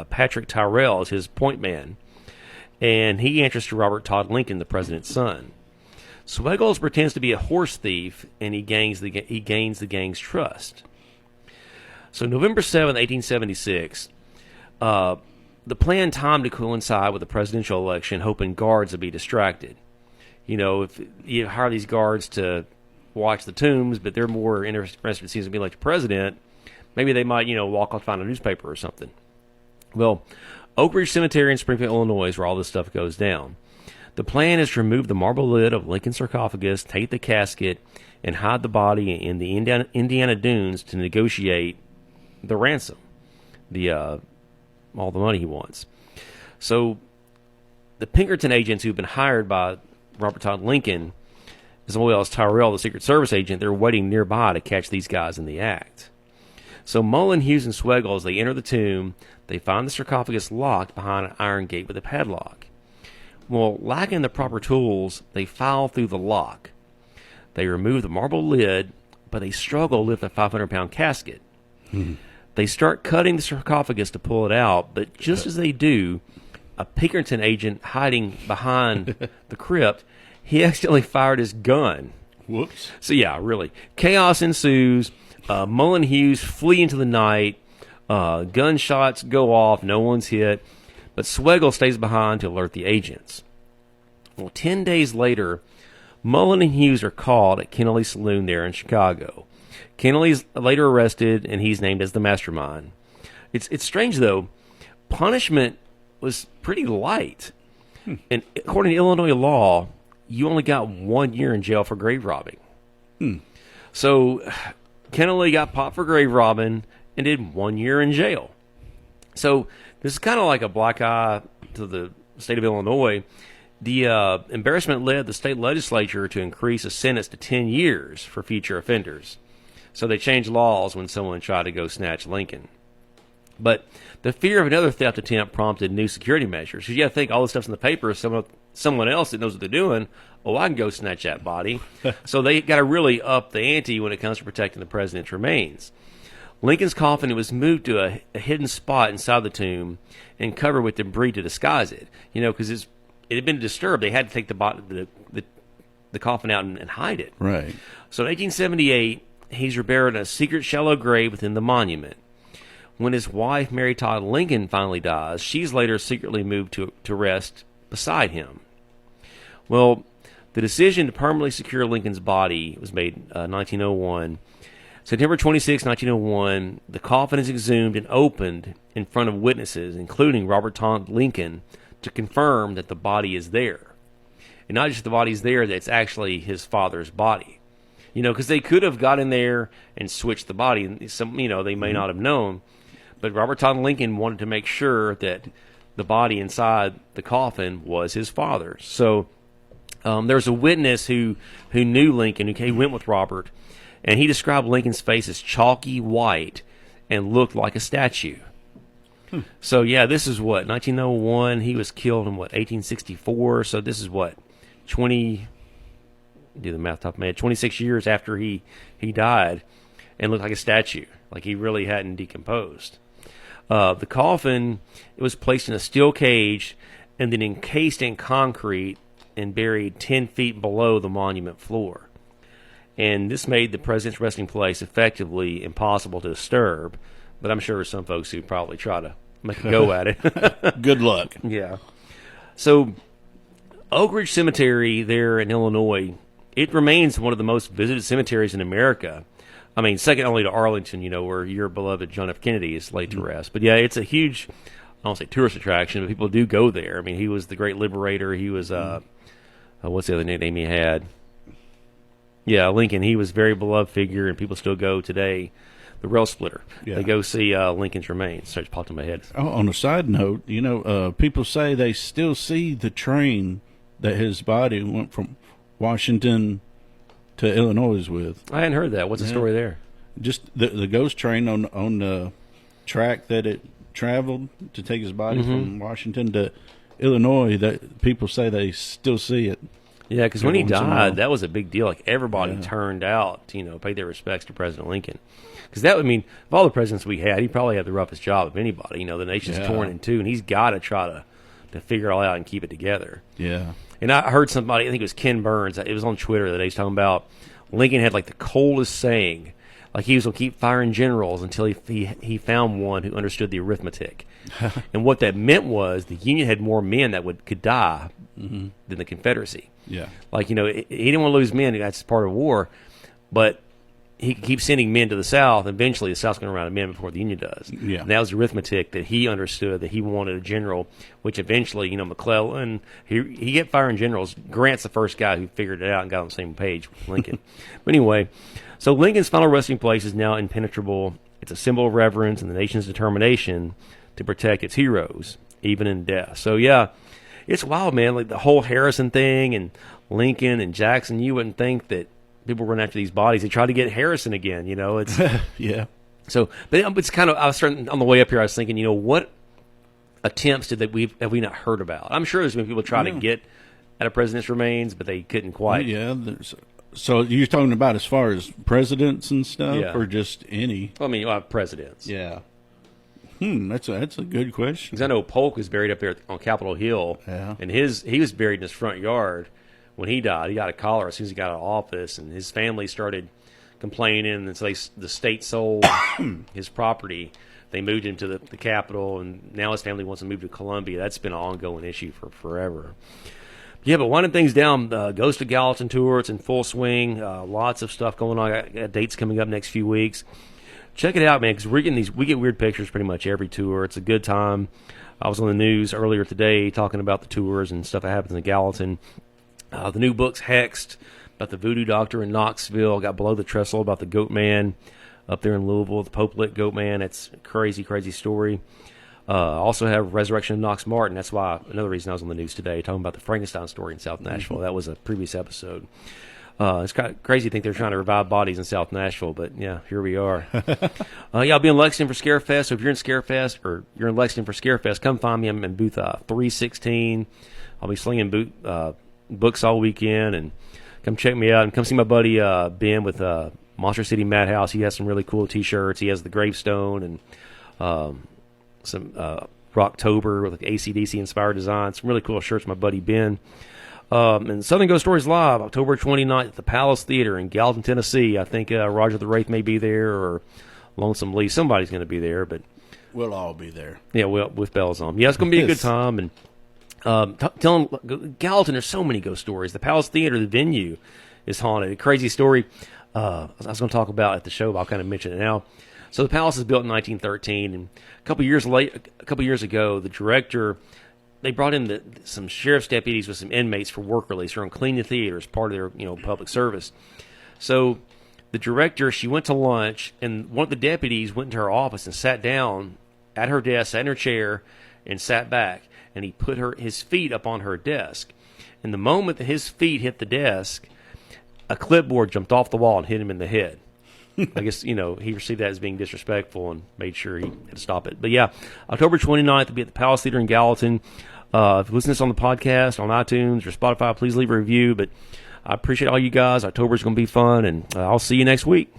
Patrick Tyrrell is his point man, and he answers to Robert Todd Lincoln, the president's son. Swegels pretends to be a horse thief, and he gains the gang's trust. So November 7th, 1876, the plan timed to coincide with the presidential election, hoping guards would be distracted. You know, if you hire these guards to watch the tombs, but they're more interested in seeing somebody like the president, maybe they might, walk off and find a newspaper or something. Well, Oak Ridge Cemetery in Springfield, Illinois is where all this stuff goes down. The plan is to remove the marble lid of Lincoln's sarcophagus, take the casket, and hide the body in the Indiana dunes to negotiate the ransom, all the money he wants. So the Pinkerton agents who've been hired by Robert Todd Lincoln, as well as Tyrrell, the Secret Service agent, they're waiting nearby to catch these guys in the act. So Mullen, Hughes, and Swegels, they enter the tomb. They find the sarcophagus locked behind an iron gate with a padlock. Well, lacking the proper tools, they file through the lock. They remove the marble lid, but they struggle to lift the 500-pound casket. They start cutting the sarcophagus to pull it out, but just as they do, a Pinkerton agent hiding behind the crypt, he accidentally fired his gun. Whoops. So yeah, really. Chaos ensues. Mullen and Hughes flee into the night. Gunshots go off. No one's hit. But Swegel stays behind to alert the agents. Well, 10 days later, Mullen and Hughes are caught at Kennelly's Saloon there in Chicago. Kennelly's later arrested, and he's named as the mastermind. It's strange, though. Punishment was pretty light. And according to Illinois law, you only got 1 year in jail for grave robbing. So Kennelly got popped for grave robbing and did 1 year in jail. So this is kind of like a black eye to the state of Illinois. The embarrassment led the state legislature to increase a sentence to 10 years for future offenders. So they changed laws when someone tried to go snatch Lincoln. But the fear of another theft attempt prompted new security measures. Because you got to think all this stuff's in the paper. Someone else that knows what they're doing, I can go snatch that body. So they got to really up the ante when it comes to protecting the president's remains. Lincoln's coffin was moved to a hidden spot inside the tomb and covered with debris to disguise it. Because it had been disturbed. They had to take the coffin out and hide it. Right. So in 1878, he's buried in a secret shallow grave within the monument. When his wife, Mary Todd Lincoln, finally dies, she's later secretly moved to rest beside him. Well, the decision to permanently secure Lincoln's body was made in 1901. September 26, 1901, the coffin is exhumed and opened in front of witnesses, including Robert Todd Lincoln, to confirm that the body is there. And not just the body's there, that it's actually his father's body. Because they could have got in there and switched the body. They may not have known. But Robert Todd Lincoln wanted to make sure that the body inside the coffin was his father's. So there's a witness who knew Lincoln, who went with Robert, and he described Lincoln's face as chalky white and looked like a statue. So, yeah, this is 1901. He was killed in 1864. So this is 20, do the math top of my head, 26 years after he died, and looked like a statue, like he really hadn't decomposed. The coffin, it was placed in a steel cage and then encased in concrete and buried 10 feet below the monument floor. And this made the president's resting place effectively impossible to disturb, but I'm sure there's some folks who probably try to make a go at it. Good luck. Yeah. So Oak Ridge Cemetery there in Illinois, it remains one of the most visited cemeteries in America. I mean, second only to Arlington, where your beloved John F. Kennedy is laid to rest. But yeah, it's a huge, I don't say tourist attraction, but people do go there. I mean, he was the great liberator. He was, what's the other name he had? Yeah, Lincoln. He was a very beloved figure, and people still go today. The rail splitter. Yeah. They go see Lincoln's remains. So it just popped in my head. Oh, on a side note, people say they still see the train that his body went from Washington to Illinois with. I hadn't heard that. What's the story there? Just the ghost train on the track that it traveled to take his body from Washington to Illinois. That people say they still see it. Yeah, because when he died, that was a big deal. Like everybody turned out to pay their respects to President Lincoln. Because that would mean of all the presidents we had, he probably had the roughest job of anybody. The nation's torn in two, and he's got to try to figure it all out and keep it together. Yeah. And I heard somebody, I think it was Ken Burns, it was on Twitter that he was talking about Lincoln had like the coldest saying. Like he was going to keep firing generals until he found one who understood the arithmetic. And what that meant was the Union had more men that could die than the Confederacy. Yeah. Like, he didn't want to lose men. That's part of war. But he could keep sending men to the South. Eventually, the South's going to run out of men before the Union does. Yeah. And that was arithmetic that he understood, that he wanted a general, which eventually, McClellan, he kept firing generals. Grant's the first guy who figured it out and got on the same page with Lincoln. But anyway, so Lincoln's final resting place is now impenetrable. It's a symbol of reverence and the nation's determination to protect its heroes, even in death. So, yeah, it's wild, man. Like the whole Harrison thing and Lincoln and Jackson, you wouldn't think that people run after these bodies. They try to get Harrison again, It's yeah. So, but it's kind of. I was starting on the way up here. I was thinking, what attempts have we not heard about? I'm sure there's been people trying to get at a president's remains, but they couldn't quite. Yeah. So you're talking about as far as presidents and stuff, or just any? Well, I mean, presidents. Yeah. That's a good question. Because I know Polk was buried up there on Capitol Hill, and he was buried in his front yard. When he died, he got a cholera as soon as he got out of office, and his family started complaining, and so the state sold his property. They moved him to the Capitol, and now his family wants to move to Columbia. That's been an ongoing issue for forever. Yeah, but winding things down, the Ghost of Gallatin tour, it's in full swing. Lots of stuff going on. I got dates coming up next few weeks. Check it out, man, because we get weird pictures pretty much every tour. It's a good time. I was on the news earlier today talking about the tours and stuff that happens in Gallatin. The new book's Hexed, about the voodoo doctor in Knoxville. Got Below the Trestle about the goat man up there in Louisville, the Pope lit goat man. It's a crazy, crazy story. Also have Resurrection of Knox Martin. That's why another reason I was on the news today, talking about the Frankenstein story in South Nashville. That was a previous episode. It's kind of crazy to think they're trying to revive bodies in South Nashville, but yeah, here we are. I'll be in Lexington for Scarefest, so if you're in Scarefest or you're in Lexington for Scarefest, come find me. I'm in booth 316. I'll be slinging books all weekend, and come check me out and come see my buddy Ben with Monster City Madhouse. He has some really cool t-shirts. He has the gravestone and some Rocktober with like AC/DC inspired designs. Some really cool shirts, my buddy Ben. And Southern Ghost Stories Live, October 29th at the Palace Theater in Gallatin, Tennessee. I think Roger the Wraith may be there, or Lonesome Lee. Somebody's going to be there, but we'll all be there. Yeah, with bells on. Yeah, it's going to be a good time. And telling Gallatin, there's so many ghost stories. The Palace Theater, the venue, is haunted. A crazy story I was going to talk about at the show, but I'll kind of mention it now. So the Palace was built in 1913, and a couple years ago, the director, they brought in some sheriff's deputies with some inmates for work release. They're on clean the theater as part of their public service. So the director, she went to lunch, and one of the deputies went into her office and sat down at her desk, sat in her chair, and sat back. And he put his feet up on her desk. And the moment that his feet hit the desk, a clipboard jumped off the wall and hit him in the head. I guess, he received that as being disrespectful and made sure he had to stop it. But yeah, October 29th, will be at the Palace Theater in Gallatin. If you listen to this on the podcast, on iTunes or Spotify, please leave a review. But I appreciate all you guys. October's going to be fun, and I'll see you next week.